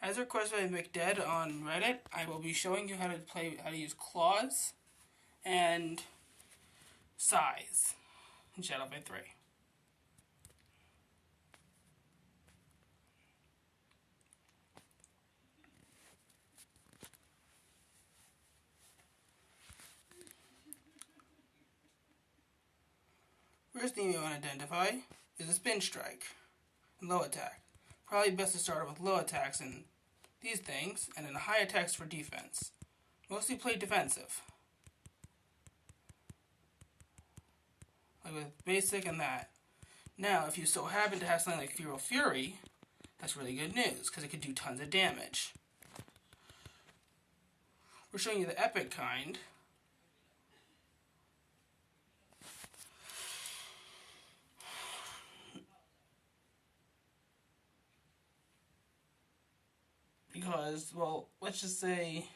As requested by McDead on Reddit, I will be showing you how to use claws and size in Shadowfight 3. First thing you want to identify is a spin strike and low attack. Probably best to start with low attacks and these things, and then high attacks for defense. Mostly play defensive. Like with basic and that. Now, if you so happen to have something like Feral Fury, that's really good news, because it could do tons of damage. We're showing you the epic kind. Because, well, let's just say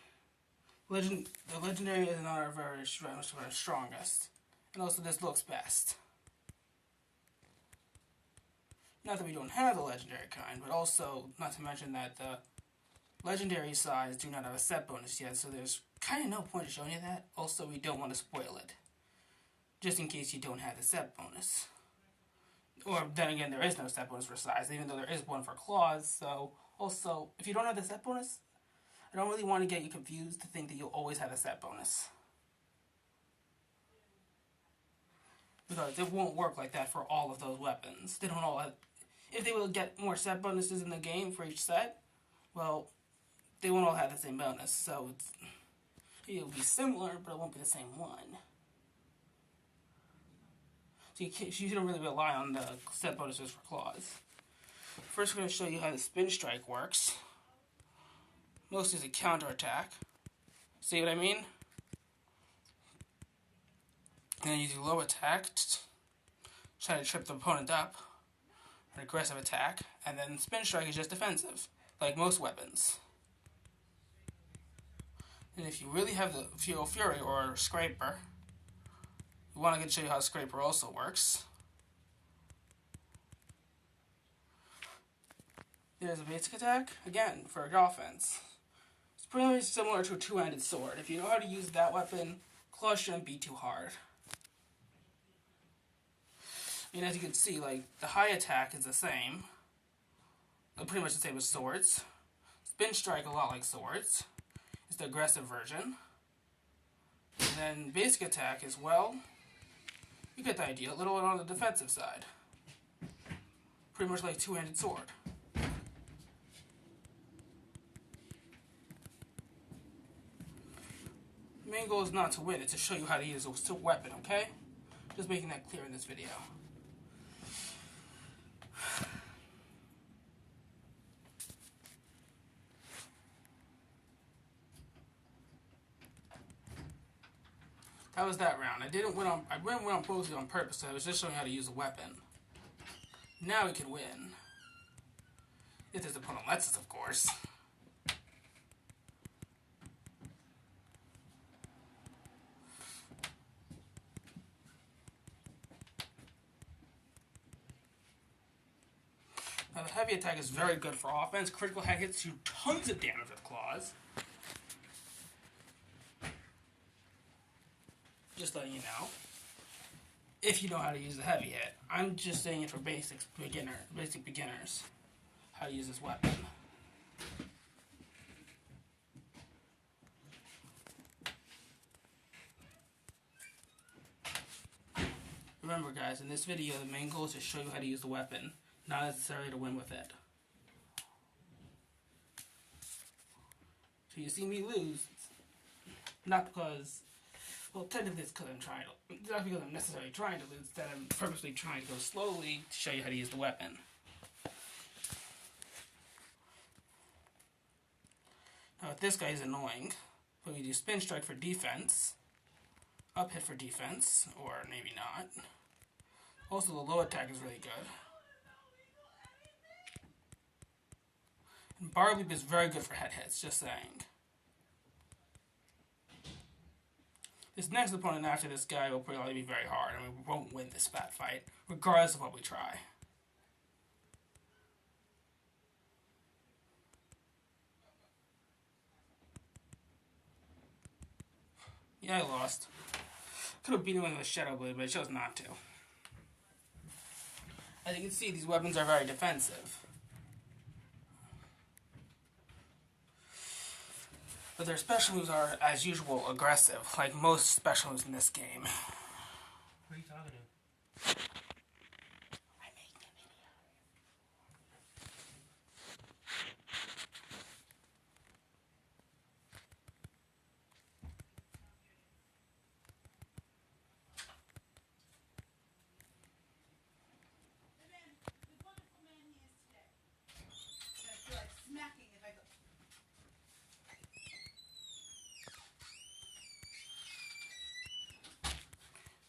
the legendary is not our very strongest. And also this looks best. Not that we don't have the legendary kind, but also, not to mention that the legendary size do not have a set bonus yet, so there's kind of no point in showing you that. Also, we don't want to spoil it, just in case you don't have the set bonus. Or, then again, there is no set bonus for size, even though there is one for claws, so... Also, if you don't have the set bonus, I don't really want to get you confused to think that you'll always have a set bonus. Because it won't work like that for all of those weapons. They don't all have... If they will get more set bonuses in the game for each set, well, they won't all have the same bonus. So it'll be similar, but it won't be the same one. So you shouldn't really rely on the set bonuses for claws. First, we're going to show you how the spin strike works. Mostly as a counterattack. See what I mean? And then you do low attack, try to trip the opponent up. An aggressive attack. And then spin strike is just defensive, like most weapons. And if you really have the Feral Fury or Scraper, you want to show you how Scraper also works. There's a basic attack, again, for offense. It's pretty much similar to a two-handed sword. If you know how to use that weapon, claws shouldn't be too hard. And as you can see, like, the high attack is the same. Pretty much the same as swords. Spin strike, a lot like swords. It's the aggressive version. And then basic attack as well. You get the idea, a little bit on the defensive side. Pretty much like two-handed sword. The main goal is not to win, it's to show you how to use a weapon, okay? Just making that clear in this video. That was that round. I went on posing on purpose, so I was just showing you how to use a weapon. Now we can win. If this opponent lets us, of course. Now the heavy attack is very good for offense. Critical hit hits you tons of damage with claws. Just letting you know. If you know how to use the heavy hit. I'm just saying it for basic beginners. How to use this weapon. Remember guys, in this video the main goal is to show you how to use the weapon. Not necessarily to win with it. So you see me lose, not because, well, technically it's because I'm trying to, not because I'm necessarily trying to lose, that I'm purposely trying to go slowly to show you how to use the weapon. Now with this guy is annoying, but we do spin strike for defense, up hit for defense, or maybe not. Also the low attack is really good. Bar leap is very good for head hits, just saying. This next opponent after this guy will probably be very hard, and we won't win this fat fight, regardless of what we try. Yeah, I lost. Could have beaten him with a Shadow Blade, but I chose not to. As you can see, these weapons are very defensive. But their special moves are, as usual, aggressive, like most special moves in this game. Who are you talking to?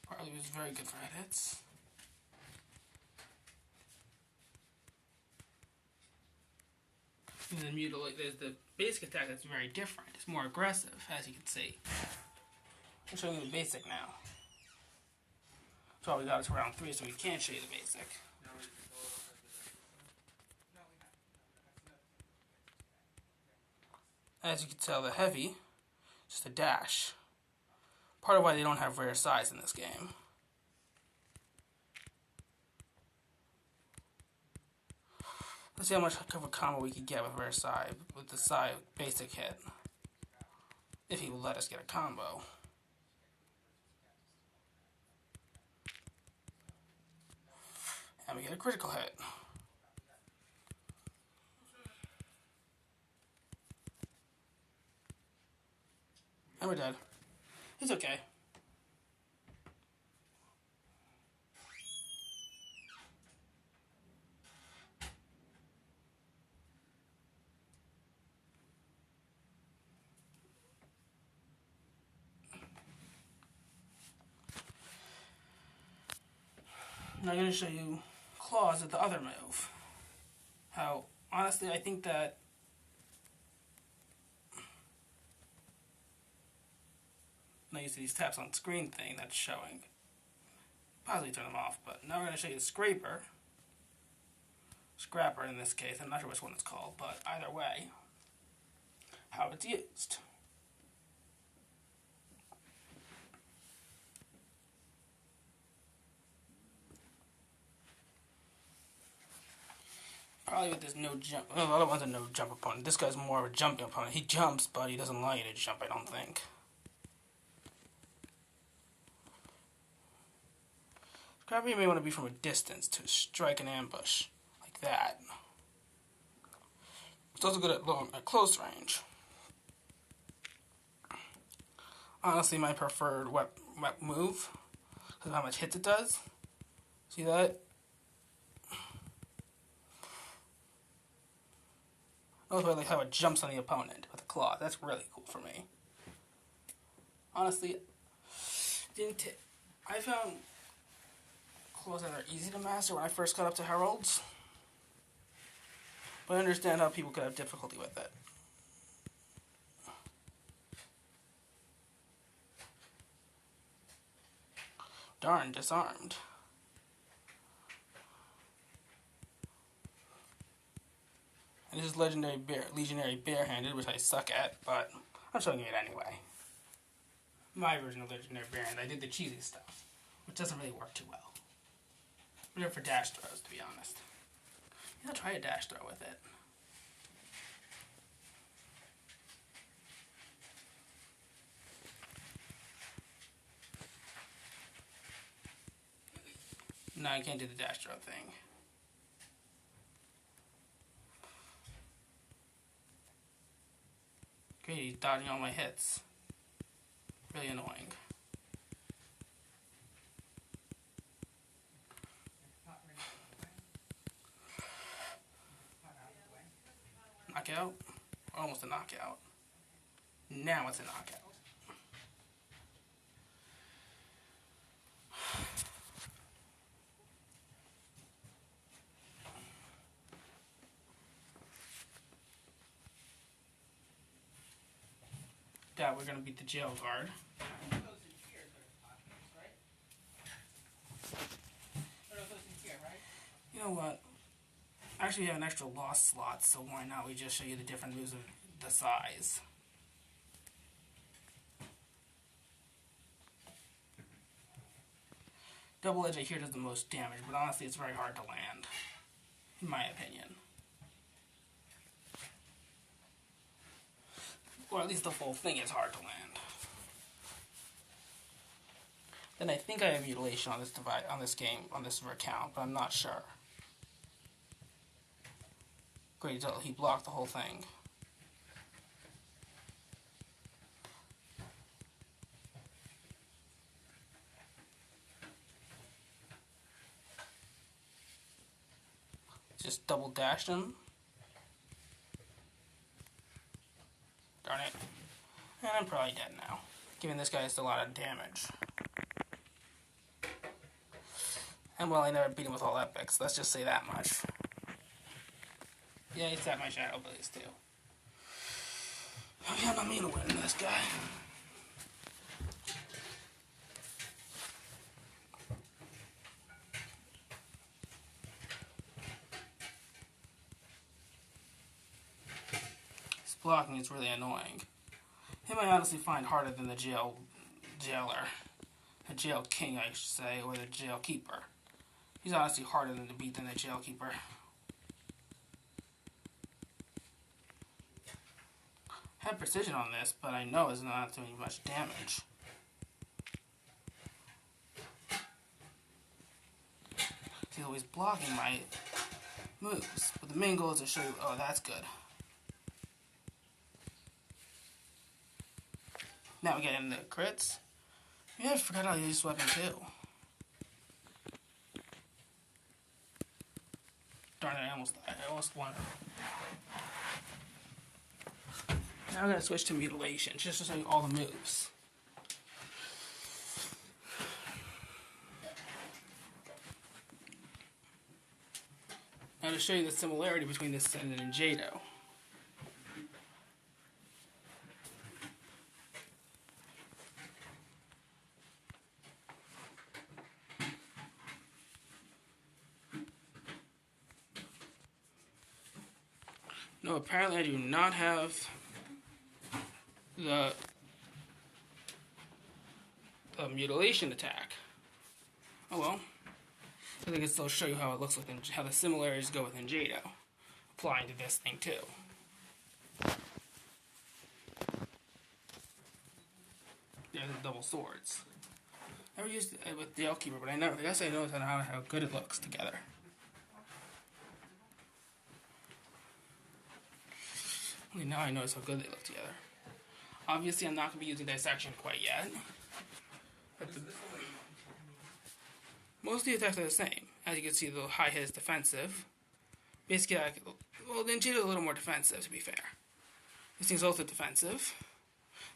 Partly was very good for hits. There's the basic attack that's very different. It's more aggressive, as you can see. I'm showing you the basic now. So all we got is round 3, so we can't show you the basic. As you can tell, the heavy, just a dash. Part of why they don't have rare size in this game. Let's see how much of a combo we can get with rare side, with the side basic hit. If he will let us get a combo. And we get a critical hit. And we're dead. It's okay. Now I'm going to show you claws at the other move. How, honestly, I think that I'm not used to these taps on screen thing that's showing. Possibly turn them off, but now we're going to show you the scraper. Scrapper in this case, I'm not sure which one it's called, but either way, how it's used. Probably with this no jump. Well, the other one's a no jump opponent. This guy's more of a jumping opponent. He jumps, but he doesn't allow you to jump, I don't think. Scrapper you may want to be from a distance to strike an ambush, like that. It's also good at close range. Honestly, my preferred move, because of how much hits it does. See that? I also like how it jumps on the opponent with a claw. That's really cool for me. Honestly, I found claws that are easy to master when I first got up to Heralds. But I understand how people could have difficulty with it. Darn, disarmed. And this is Legionary Barehanded, which I suck at, but I'm showing you it anyway. My version of Legionary Barehanded, I did the cheesy stuff, which doesn't really work too well. Better for dash throws, to be honest. I'll try a dash throw with it. No, I can't do the dash throw thing. Great, he's dodging all my hits. Really annoying. Knockout? Almost a knockout. Now it's a knockout. That we're going to beat the jail guard. You know what? Actually, we have an extra lost slot, so why not we just show you the different moves of the size. Double edge here does the most damage, but honestly it's very hard to land, in my opinion. Or at least the whole thing is hard to land. Then I think I have mutilation on this device, on this game, on this account, but I'm not sure. Great, he blocked the whole thing. Just double dashed him. Darn it. And I'm probably dead now, giving this guy just a lot of damage. And well, I never beat him with all epics, let's just say that much. Yeah, he's at my shadow blaze too. Okay, I'm not mean to win this guy. His blocking is really annoying. Him I honestly find harder than the jailer. The jail king, I should say, or the jail keeper. He's honestly harder to beat than the jail keeper. I have precision on this, but I know it's not doing much damage. He's always blocking my moves, but the main goal is to show you, oh, that's good. Now we get into crits. Yeah, I forgot how to use this weapon too. Darn it, I almost won. Now I'm going to switch to mutilation, just to show you all the moves. Now to show you the similarity between this and Jado. No, apparently I do not have the mutilation attack. Oh well. I think I can still show you how it looks like, how the similarities go within Jado, applying to this thing too. There's the double swords. I never used it with the Keeper, but I guess I know how good it looks together. Only now I notice how good they look together. Obviously, I'm not going to be using dissection quite yet. But most of the attacks are the same. As you can see, the high hit is defensive. Basically, well, the Jado is a little more defensive, to be fair. This thing's also defensive.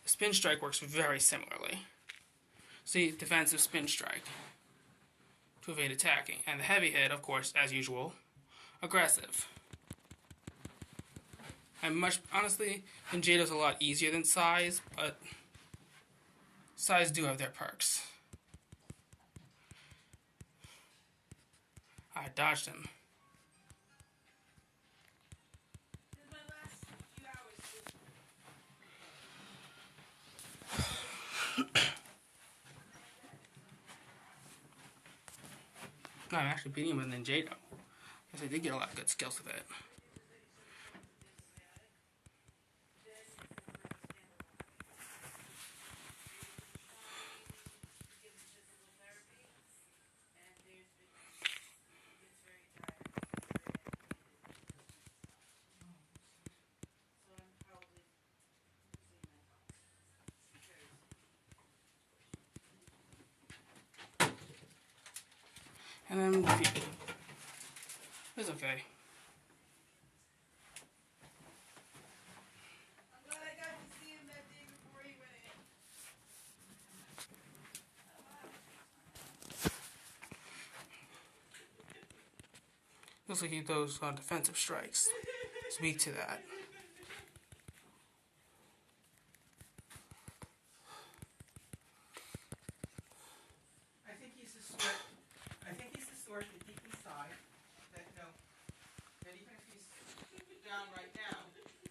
The spin strike works very similarly. See, defensive spin strike to evade attacking. And the heavy hit, of course, as usual, aggressive. Honestly, Jado's a lot easier than Size, but Size do have their perks. I dodged him. No, I'm actually beating him with Jado. Because I did get a lot of good skills with it. And then defeated. It's okay. I'm glad I got to see him that day before he went in. Looks like he throws defensive strikes. It's weak to that. To keep inside, that that even if he's down right now,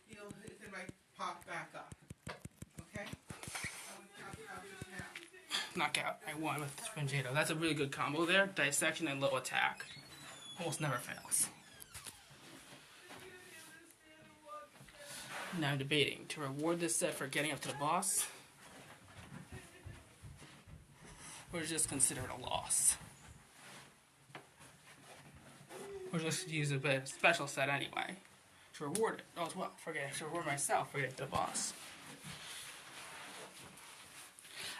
it might pop back up. Okay? I would count just now. Knockout. I won with Spinjato. That's a really good combo there. Dissection and low attack. Almost never fails. Now I'm debating to reward this set for getting up to the boss, or just consider it a loss. Or just use a bit of special set anyway to reward it as well. To reward myself for getting to the boss.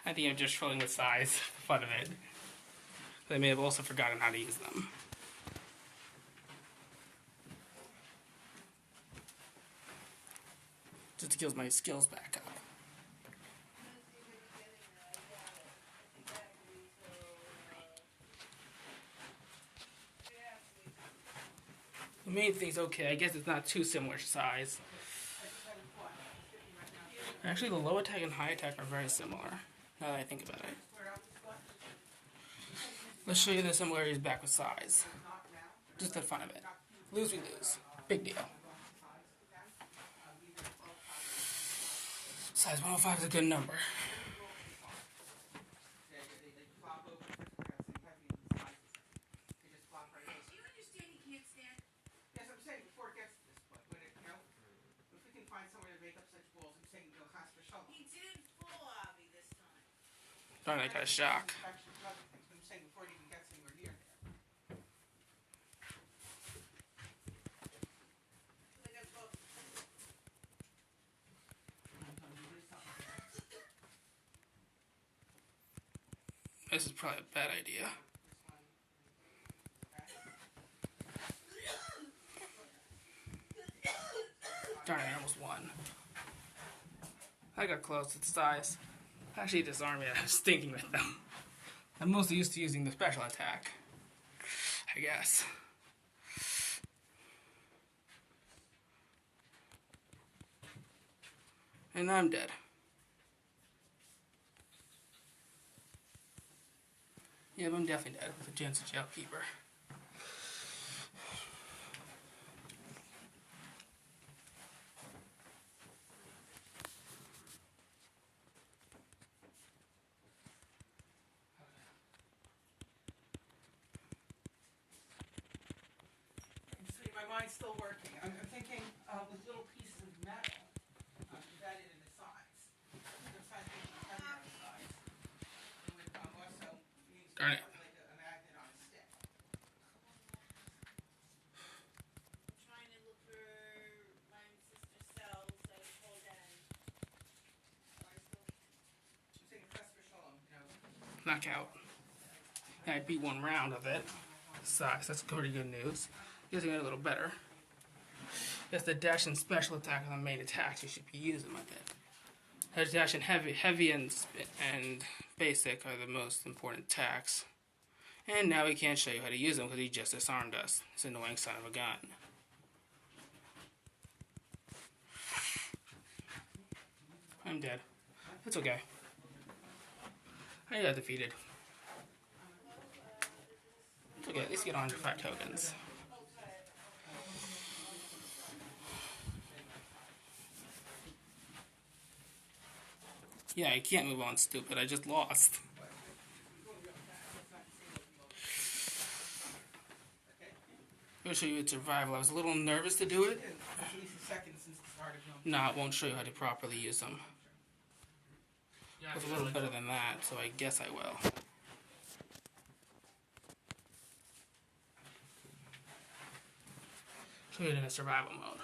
I think I'm just trolling with size for fun of it. I may have also forgotten how to use them. Just to get my skills back up. The main thing's okay. I guess it's not too similar size. Actually, the low attack and high attack are very similar, now that I think about it. Let's show you the similarities back with size. Just the fun of it. Lose, we lose. Big deal. Size 105 is a good number. Darn, I got a shock. I'm saying before it even gets anywhere near there. This is probably a bad idea. Darn, I almost won. I got close with size. Actually, disarm it. I was thinking with them. I'm mostly used to using the special attack, I guess. And I'm dead. Yeah, but I'm definitely dead with a chance of Jailkeeper. My mind's still working. I'm thinking with little pieces of metal embedded in the sides. The sides being heavier on the sides. It would also use Darn it. like a magnet on a stick. I'm trying to look for my sister cells that are pulled in. I'm saying press for shalom, Knockout. Yeah, I beat one round of it. Size, that's pretty good news. Getting it a little better. Yes, the dash and special attack are the main attacks you should be using with it. The dash and heavy and basic are the most important attacks. And now we can't show you how to use them because he just disarmed us. This annoying son of a gun. I'm dead. It's okay. I got defeated. It's okay, at least get 105 tokens. Yeah, I can't move on, stupid. I just lost. I'll show you its survival. I was a little nervous to do it. At least a second since the start of No, it won't show you how to properly use them. Yeah, It was a little better than that, so I guess I will. Show you it in a survival mode.